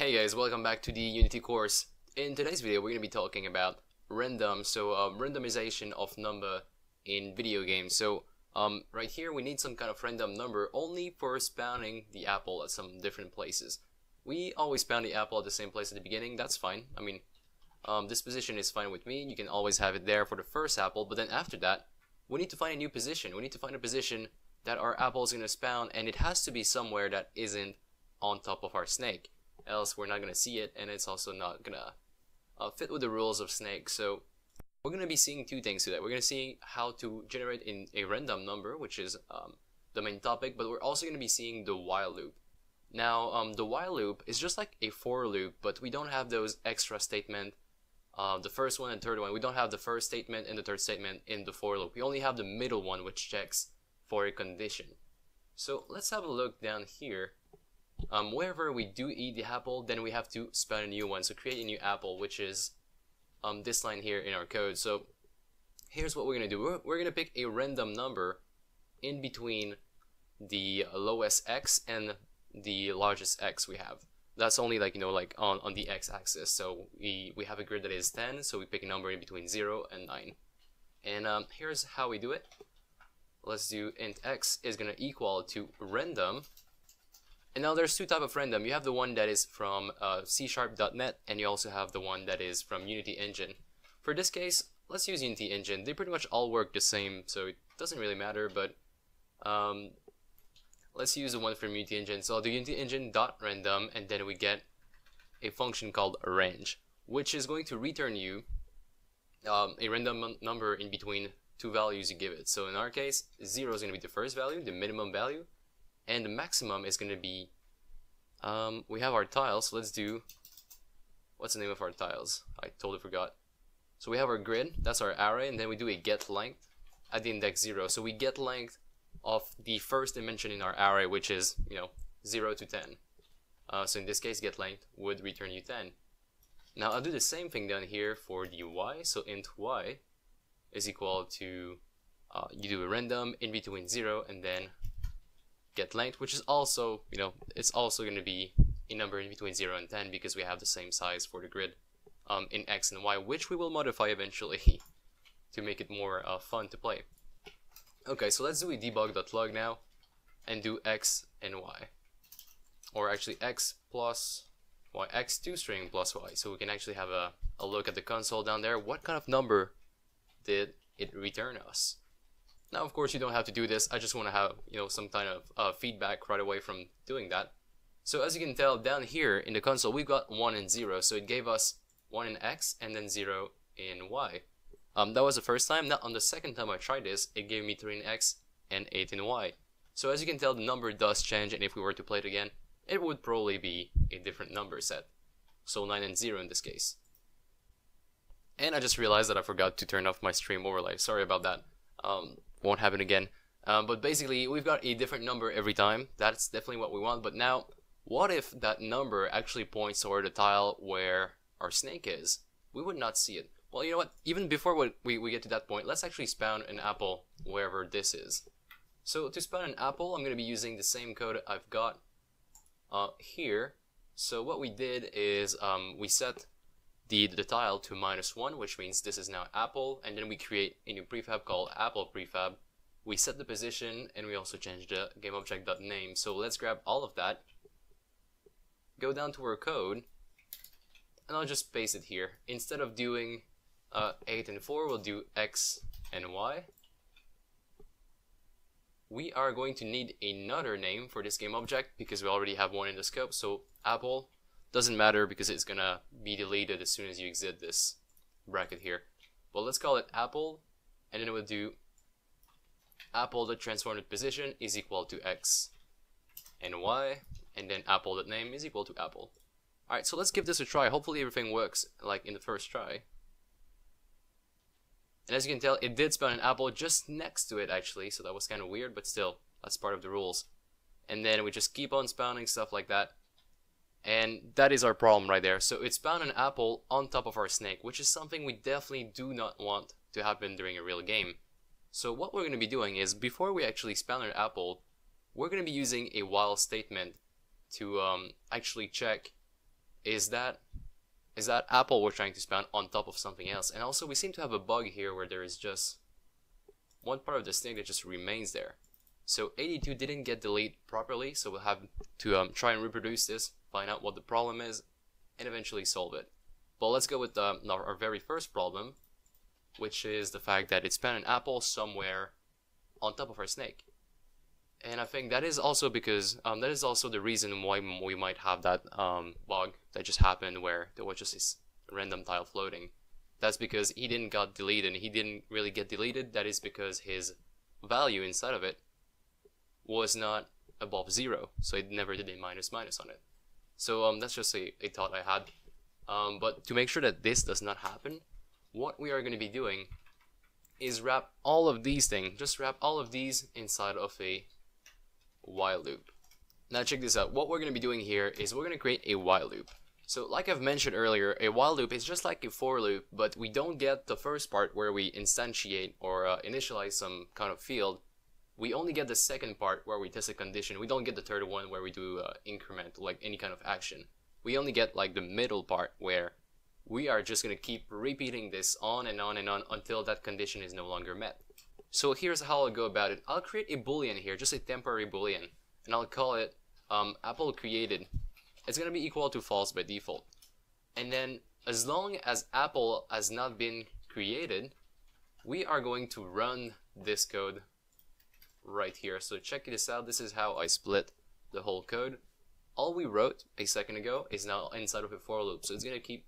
Hey guys, welcome back to the Unity course. In today's video, we're going to be talking about random, randomization of number in video games. Right here, we need some kind of random number only for spawning the apple at some different places. We always spawn the apple at the same place at the beginning, that's fine. This position is fine with me. You can always have it there for the first apple, but then after that, we need to find a new position. We need to find a position that our apple is going to spawn, and it has to be somewhere that isn't on top of our snake. Else we're not going to see it, and it's also not going to fit with the rules of snake. So we're going to be seeing two things today. We're going to see how to generate in a random number, which is the main topic, but we're also going to be seeing the while loop. Now the while loop is just like a for loop, but we don't have those extra statement, the first one and third one. We don't have the first statement and the third statement in the for loop. We only have the middle one, which checks for a condition. So let's have a look down here. Wherever we do eat the apple, then we have to spawn a new one. So create a new apple, which is this line here in our code. So here's what we're going to do. We're going to pick a random number in between the lowest x and the largest x we have. That's only like, on the x-axis. So we have a grid that is 10, so we pick a number in between 0 and 9. And here's how we do it. Let's do int x is going to equal to random. And now there's two types of random. You have the one that is from C#.net, and you also have the one that is from Unity Engine. For this case, let's use Unity Engine. They pretty much all work the same, so it doesn't really matter, but let's use the one from Unity Engine. So I'll do Unity Engine.random, and then we get a function called range, which is going to return you a random number in between two values you give it. So in our case, 0 is going to be the first value, the minimum value, and the maximum is going to be, we have our tiles, so let's do, what's the name of our tiles? I totally forgot. So we have our grid, that's our array, and then we do a get length at the index 0. So we get length of the first dimension in our array, which is, 0 to 10. So in this case, get length would return you 10. Now I'll do the same thing down here for the y, so int y is equal to, you do a random in between 0 and then get length, which is also, it's also going to be a number in between 0 and 10 because we have the same size for the grid in x and y, which we will modify eventually to make it more fun to play. Okay, so let's do a debug.log now and do x and y, or actually x plus y, x toString plus y, so we can actually have a look at the console down there. What kind of number did it return us? Now, of course, you don't have to do this. I just want to have, some kind of feedback right away from doing that. So as you can tell down here in the console, we've got 1 and 0. So it gave us 1 in x and then 0 in y. That was the first time. Now, on the second time I tried this, it gave me 3 in x and 8 in y. So as you can tell, the number does change. And if we were to play it again, it would probably be a different number set. So 9 and 0 in this case. And I just realized that I forgot to turn off my stream overlay. Sorry about that. Won't happen again. But basically, we've got a different number every time. That's definitely what we want. But now, what if that number actually points toward the tile where our snake is? We would not see it. Well, you know what? Even before we get to that point, let's actually spawn an apple wherever this is. So to spawn an apple, I'm going to be using the same code I've got here. So what we did is we set the tile to -1, which means this is now apple, and then we create a new prefab called apple prefab. We set the position, and we also change the gameObject.name. So let's grab all of that, go down to our code, and I'll just paste it here. Instead of doing 8 and 4, we'll do x and y. We are going to need another name for this gameObject because we already have one in the scope. So apple doesn't matter because it's gonna be deleted as soon as you exit this bracket here. But let's call it apple, and then we'll do apple.transformed position is equal to x and y, and then apple.name is equal to apple. Alright, so let's give this a try. Hopefully everything works like in the first try. And as you can tell, it did spawn an apple just next to it actually, so that was kind of weird, but still, that's part of the rules. And then we just keep on spawning stuff like that. And that is our problem right there. So it spawned an apple on top of our snake, which is something we definitely do not want to happen during a real game. So what we're going to be doing is, before we actually spawn an apple, we're going to be using a while statement to actually check is that apple we're trying to spawn on top of something else. And also we seem to have a bug here where there is just one part of the snake that just remains there. So 82 didn't get deleted properly, so we'll have to try and reproduce this, find out what the problem is, and eventually solve it. But let's go with our very first problem, which is the fact that it spawned an apple somewhere on top of our snake. And I think that is also because that is also the reason why we might have that bug that just happened where there was just this random tile floating. That's because he didn't get deleted, and he didn't really get deleted. That is because his value inside of it was not above 0, so it never did a minus minus on it. So that's just a thought I had. But to make sure that this does not happen, what we are going to be doing is wrap all of these things, just wrap all of these inside of a while loop. Now check this out. What we're going to be doing here is we're going to create a while loop. So like I've mentioned earlier, a while loop is just like a for loop, but we don't get the first part where we instantiate or initialize some kind of field. We only get the second part where we test a condition. We don't get the third one where we do increment, like any kind of action. We only get like the middle part where we are just going to keep repeating this on and on and on until that condition is no longer met. So here's how I'll go about it. I'll create a boolean here, just a temporary boolean, and I'll call it apple created. It's going to be equal to false by default. And then as long as apple has not been created, we are going to run this code right here. So check this out. This is how I split the whole code. All we wrote a second ago is now inside of a for loop. So it's going to keep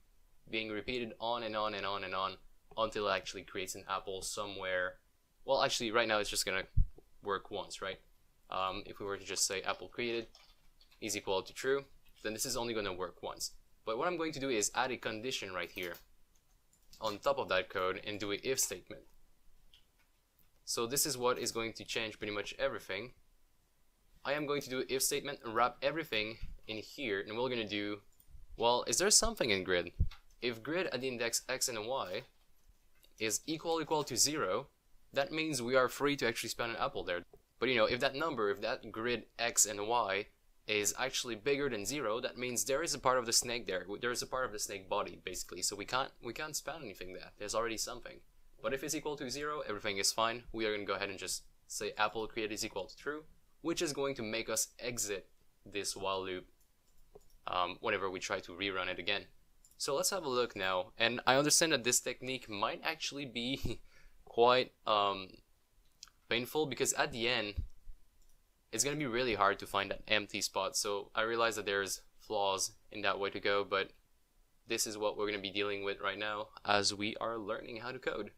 being repeated on and on and on and on until it actually creates an apple somewhere. Well, actually right now it's just going to work once, right? If we were to just say apple created is equal to true, then this is only going to work once. But what I'm going to do is add a condition right here on top of that code and do an if statement. So this is what is going to change pretty much everything. I am going to do an if statement and wrap everything in here, and we're going to do, well, is there something in grid? If grid at the index x and y is equal to 0, that means we are free to actually spawn an apple there. But you know, if that grid x and y is actually bigger than 0, that means there is a part of the snake there. There is a part of the snake body, basically. So we can't spawn anything there. There's already something. But if it's equal to 0, everything is fine. We are going to go ahead and just say apple created is equal to true, which is going to make us exit this while loop whenever we try to rerun it again. So let's have a look now. And I understand that this technique might actually be quite painful, because at the end, it's going to be really hard to find that empty spot. So I realize that there's flaws in that way to go, but this is what we're going to be dealing with right now as we are learning how to code.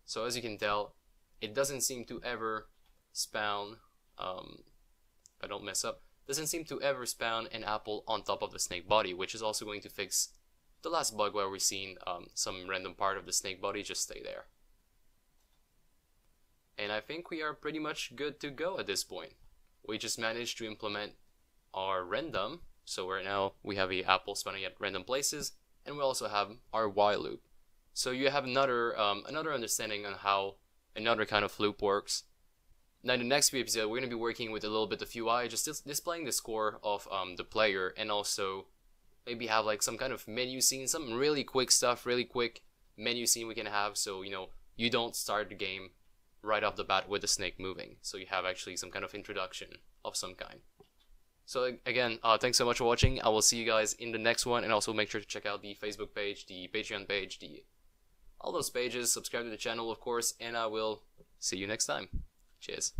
So as you can tell, it doesn't seem to ever spawn, if I don't mess up, doesn't seem to ever spawn an apple on top of the snake body, which is also going to fix the last bug where we're seeing some random part of the snake body just stay there. And I think we are pretty much good to go at this point. We just managed to implement our random, so right now we have a apple spawning at random places, and we also have our while loop. So you have another understanding on how another kind of loop works. Now in the next few episodes, we're going to be working with a little bit of UI, just displaying the score of the player, and also maybe have like some kind of menu scene, some really quick stuff, really quick menu scene we can have, so you know, you don't start the game right off the bat with the snake moving. So you have actually some kind of introduction of some kind. So again, thanks so much for watching. I will see you guys in the next one, and also make sure to check out the Facebook page, the Patreon page, all those pages, subscribe to the channel of course, and I will see you next time. Cheers.